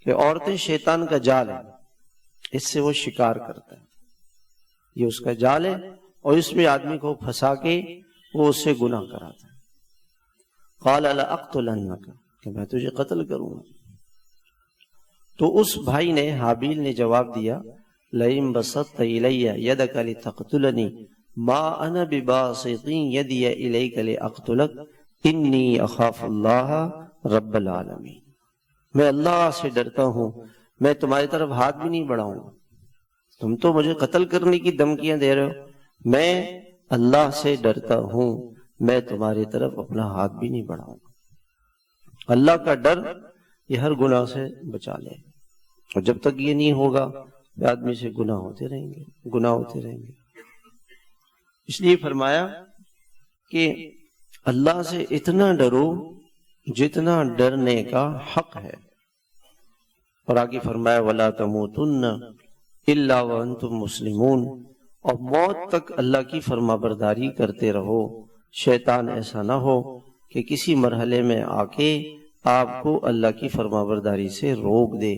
کہ عورتیں شیطان کا جال ہے، اس سے وہ شکار کرتا ہے، یہ اس کا جال ہے اور اس میں آدمی کو پھنسا کے وہ اس سے گناہ کراتا ہے۔ قال لأقتلنک، کہ میں تجھے قتل کروں گا۔ تو اس بھائی نے، حابیل نے جواب دیا لئن بسطت الی یدک لتقتلنی ما انا بباسط یدی الیک لاقتلک انی اخاف اللہ رب العالمین، میں اللہ سے ڈرتا ہوں، میں تمہاری طرف ہاتھ بھی نہیں بڑھاؤں گا، تم تو مجھے قتل کرنے کی دھمکیاں دے رہے ہو، میں اللہ سے ڈرتا ہوں، میں تمہاری طرف اپنا ہاتھ بھی نہیں بڑھاؤں گا۔ اللہ کا ڈر یہ ہر گناہ سے بچا لے، اور جب تک یہ نہیں ہوگا آدمی سے گناہ ہوتے رہیں گے۔ اس لیے فرمایا کہ اللہ سے اتنا ڈرو جتنا ڈرنے کا حق ہے، اور آگے فرمایا وَلَا تَمُوتُنَّ إِلَّا وَأَنْتُمْ مُسْلِمُونَ، اور موت تک اللہ کی فرما برداری کرتے رہو۔ شیطان ایسا نہ ہو کہ کسی مرحلے میں آ کے آپ کو اللہ کی فرما برداری سے روک دے۔